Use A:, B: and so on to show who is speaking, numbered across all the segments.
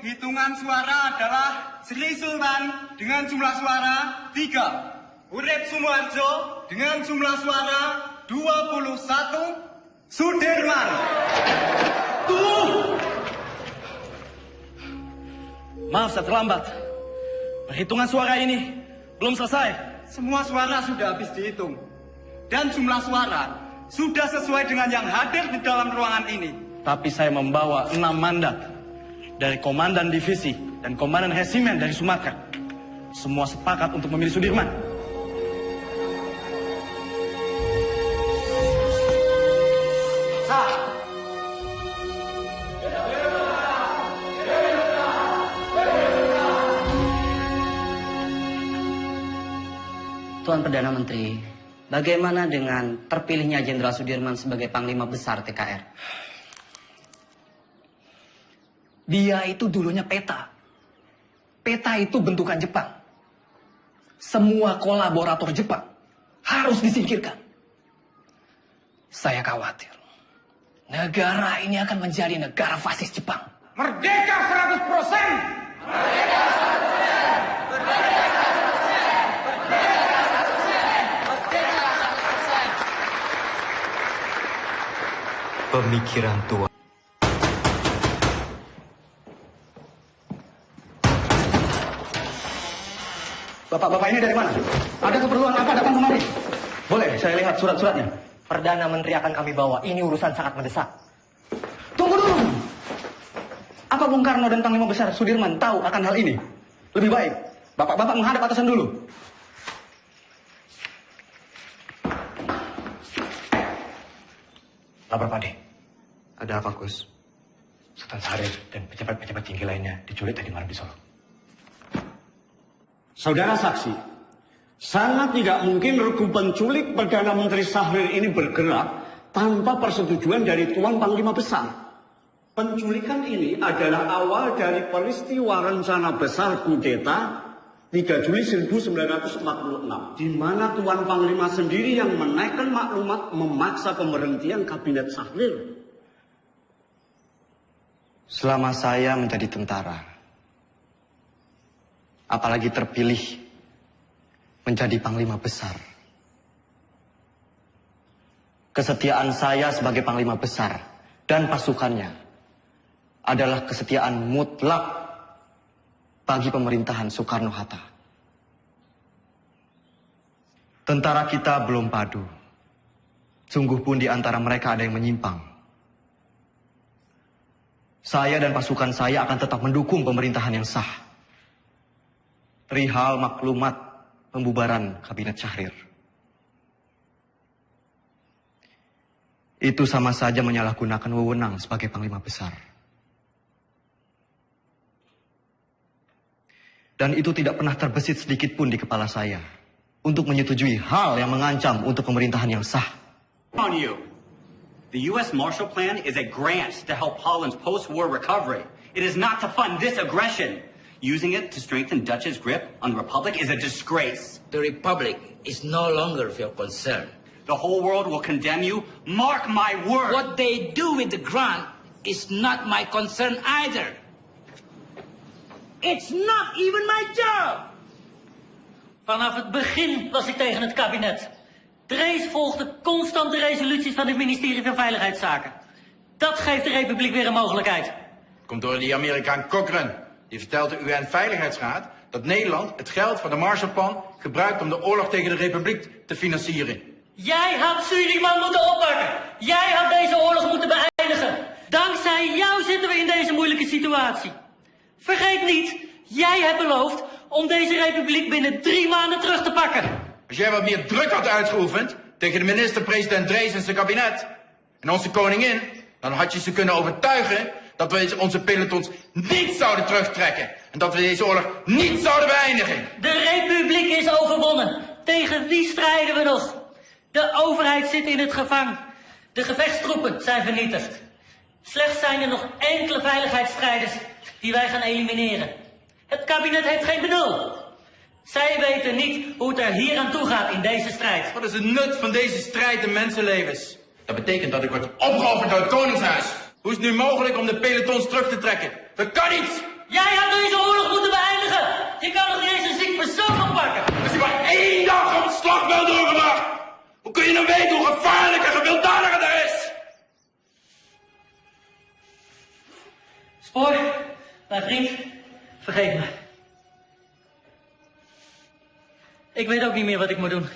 A: hitungan suara adalah Sri Sultan dengan jumlah suara 3. Urip Sumoharjo dengan jumlah suara 21. Sudirman.
B: Maaf saya terlambat. Perhitungan suara ini belum selesai.
A: Semua suara sudah habis dihitung. Dan jumlah suara sudah sesuai dengan yang hadir di dalam ruangan ini.
B: Tapi saya membawa 6 mandat dari Komandan Divisi dan Komandan Resimen dari Sumatera. Semua sepakat untuk memilih Sudirman.
A: Sah.
C: Tuan Perdana Menteri, bagaimana dengan terpilihnya Jenderal Sudirman sebagai Panglima Besar TKR?
D: Dia itu dulunya peta. Peta itu bentukan Jepang. Semua kolaborator Jepang harus disingkirkan. Saya khawatir negara ini akan menjadi negara fasis Jepang.
A: Merdeka 100%. Merdeka 100%. Merdeka 100%.
E: Pemikiran tua.
B: Bapak-bapak ini dari mana? Ada keperluan apa datang kemari? Boleh saya lihat surat-suratnya?
F: Perdana Menteri akan kami bawa. Ini urusan sangat mendesak.
B: Tunggu dulu. Apa Bung Karno dan Panglima Besar Sudirman tahu akan hal ini? Lebih baik bapak-bapak menghadap atasan dulu.
E: Lapor Pak D. Ada apa, Gus? Sultan Syarif dan pejabat-pejabat tinggi lainnya diculik tadi malam di Solo.
G: Saudara saksi, sangat tidak mungkin regu penculik Perdana Menteri Syahrir ini bergerak tanpa persetujuan dari Tuan Panglima Besar. Penculikan ini adalah awal dari peristiwa rencana besar kudeta 3 Juli 1946, di mana Tuan Panglima sendiri yang menaikkan maklumat memaksa pemberhentian Kabinet Syahrir.
E: Selama saya menjadi tentara, apalagi terpilih menjadi Panglima Besar, kesetiaan saya sebagai Panglima Besar dan pasukannya adalah kesetiaan mutlak bagi pemerintahan Soekarno-Hatta. Tentara kita belum padu. Sungguh pun di antara mereka ada yang menyimpang. Saya dan pasukan saya akan tetap mendukung pemerintahan yang sah. Perihal maklumat pembubaran Kabinet Syahrir. Itu sama saja menyalahgunakan wewenang sebagai Panglima Besar. Dan itu tidak pernah terbesit sedikit pun di kepala saya untuk menyetujui hal yang mengancam untuk pemerintahan yang sah.
H: On you. The U.S. Marshall Plan is a grant to help Holland's post-war recovery. It is not to fund this aggression. Using it to strengthen Dutch's grip on the Republic is a disgrace.
I: The Republic is no longer of your concern.
H: The whole world will condemn you. Mark my word.
I: What they do with the grant is not my concern either. It's not even my job.
J: Vanaf het begin was ik tegen het kabinet. Drees volgde constant de resoluties van het ministerie van Veiligheidszaken. Dat geeft de Republiek weer een mogelijkheid.
K: Komt door die Amerikaan Cochrane. Die vertelt de UN-veiligheidsraad dat Nederland het geld van de Marshallplan gebruikt om de oorlog tegen de Republiek te financieren.
J: Jij had Suriname moeten oppakken. Jij had deze oorlog moeten beëindigen. Dankzij jou zitten we in deze moeilijke situatie. Vergeet niet, jij hebt beloofd om deze republiek binnen 3 maanden terug te pakken.
K: Als jij wat meer druk had uitgeoefend tegen de minister-president Drees en zijn kabinet en onze koningin, dan had je ze kunnen overtuigen dat we onze pelotons niet zouden terugtrekken en dat we deze oorlog niet zouden beëindigen.
J: De republiek is overwonnen. Tegen wie strijden we nog? De overheid zit in het gevang. De gevechtstroepen zijn vernietigd. Slechts zijn er nog enkele veiligheidsstrijders die wij gaan elimineren. Het kabinet heeft geen benul. Zij weten niet hoe het er hier aan toe gaat in deze strijd.
K: Wat is het nut van deze strijd in mensenlevens? Dat betekent dat ik word opgeofferd door het Koningshuis. Hoe is het nu mogelijk om de pelotons terug te trekken? Dat kan niet!
J: Jij
K: weet hoe gevaarlijk en gewelddadig het er is.
J: Spoor, mijn vriend, vergeet me. Ik weet ook niet meer wat ik moet doen.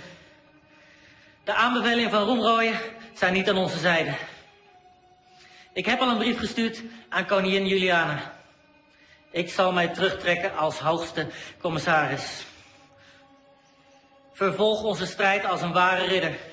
J: De aanbevelingen van Roemrooien zijn niet aan onze zijde. Ik heb al een brief gestuurd aan koningin Juliana. Ik zal mij terugtrekken als hoogste commissaris. Vervolg onze strijd als een ware ridder.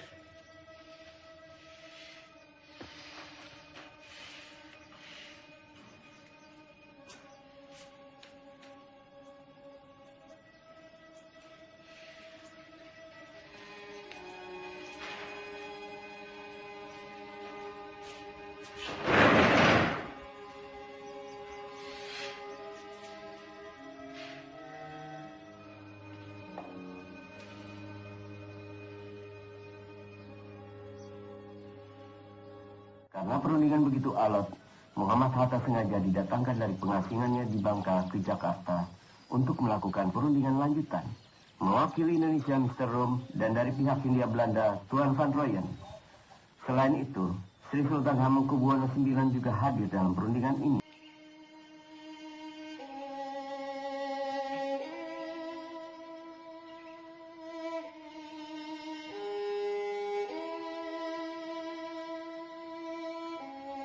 L: Karena perundingan begitu alot, Muhammad Hatta sengaja didatangkan dari pengasingannya di Bangka ke Jakarta untuk melakukan perundingan lanjutan. Mewakili Indonesia Mr. Rom dan dari pihak Hindia Belanda Tuan Van Rooyen. Selain itu, Sri Sultan Hamengkubuwono IX juga hadir dalam perundingan ini.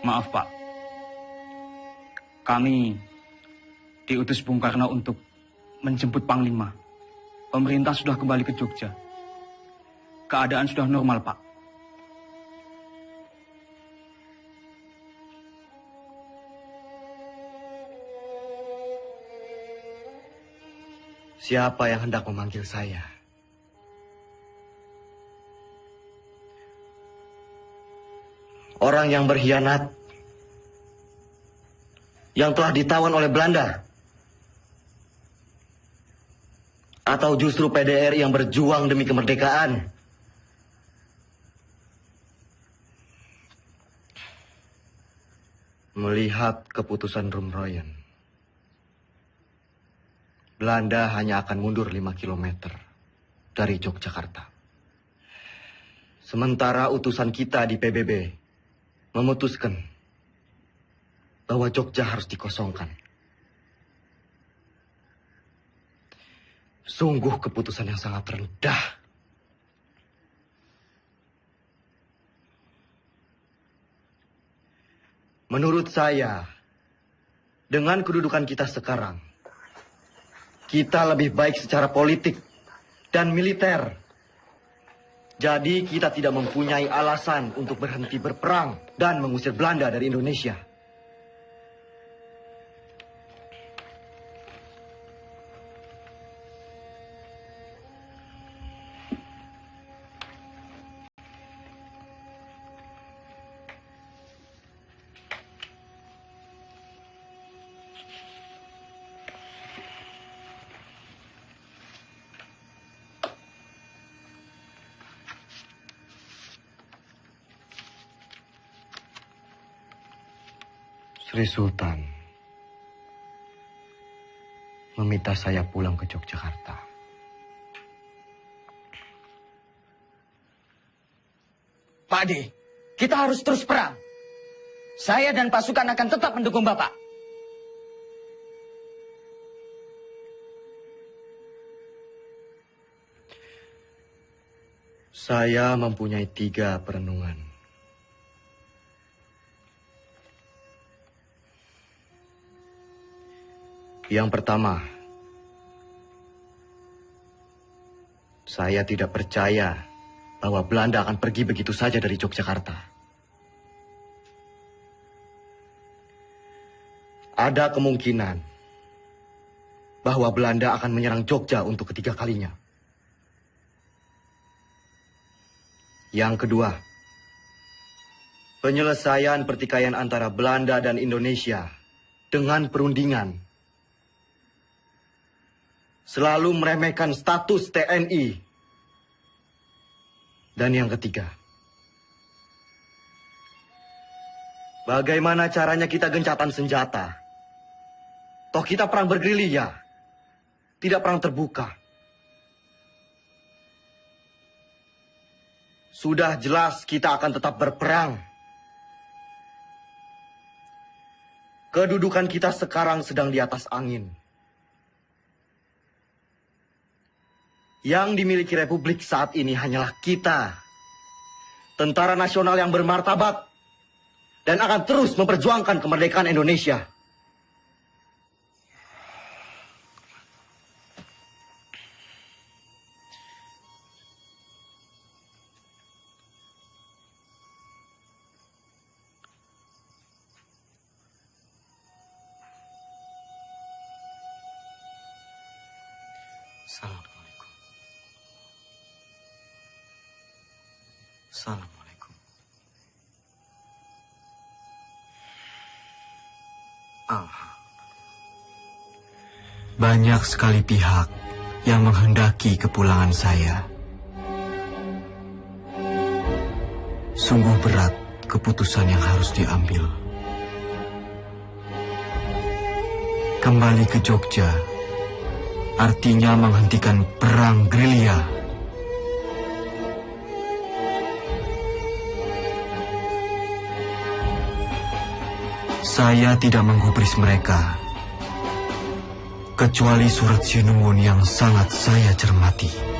M: Maaf Pak, kami diutus Bung Karno untuk menjemput Panglima. Pemerintah sudah kembali ke Jogja. Keadaan sudah normal Pak.
E: Siapa yang hendak memanggil saya? Orang yang berkhianat, yang telah ditawan oleh Belanda, atau justru PDRI yang berjuang demi kemerdekaan? Melihat keputusan Roemrooyen, Belanda hanya akan mundur 5 kilometer dari Yogyakarta. Sementara utusan kita di PBB memutuskan bahwa Jogja harus dikosongkan. Sungguh keputusan yang sangat rendah. Menurut saya, dengan kedudukan kita sekarang, kita lebih baik secara politik dan militer. Jadi kita tidak mempunyai alasan untuk berhenti berperang dan mengusir Belanda dari Indonesia. Sri Sultan meminta saya pulang ke Yogyakarta.
N: Pak D, kita harus terus perang. Saya dan pasukan akan tetap mendukung Bapak.
E: Saya mempunyai 3 perenungan. Yang pertama, saya tidak percaya bahwa Belanda akan pergi begitu saja dari Yogyakarta. Ada kemungkinan bahwa Belanda akan menyerang Jogja untuk ketiga kalinya. Yang kedua, penyelesaian pertikaian antara Belanda dan Indonesia dengan perundingan selalu meremehkan status TNI. Dan yang ketiga, bagaimana caranya kita gencatan senjata? Toh kita perang bergerilya, tidak perang terbuka. Sudah jelas kita akan tetap berperang. Kedudukan kita sekarang sedang di atas angin. Yang dimiliki Republik saat ini hanyalah kita, tentara nasional yang bermartabat, dan akan terus memperjuangkan kemerdekaan Indonesia. Assalamualaikum. Assalamualaikum.
O: Banyak sekali pihak yang menghendaki kepulangan saya. Sungguh berat keputusan yang harus diambil. Kembali ke Jogja artinya menghentikan perang gerilya. Saya tidak menggubris mereka, kecuali surat Sinuwun yang sangat saya cermati.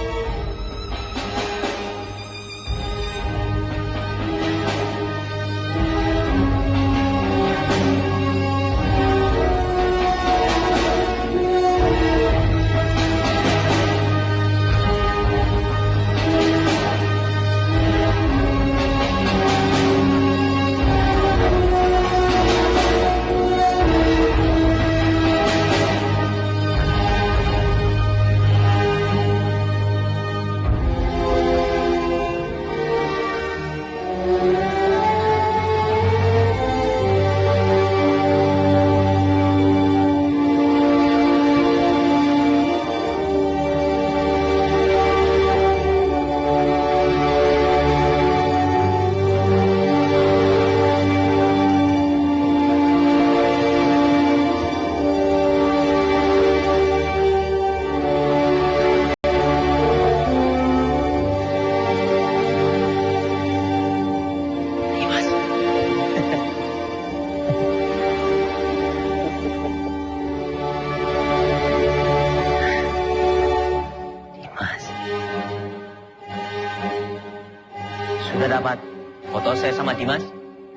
F: Sudah dapat foto saya sama Dimas?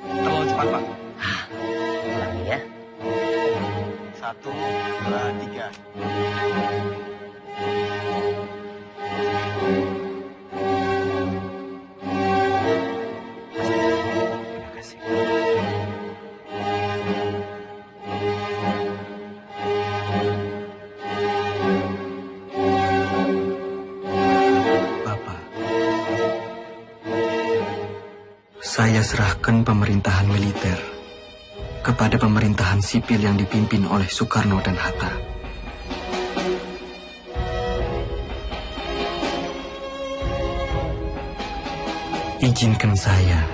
B: Terlalu cepat, Pak.
F: Ulangi ya.
B: 1, 2, 3.
O: Saya serahkan pemerintahan militer kepada pemerintahan sipil yang dipimpin oleh Soekarno dan Hatta. Izinkan saya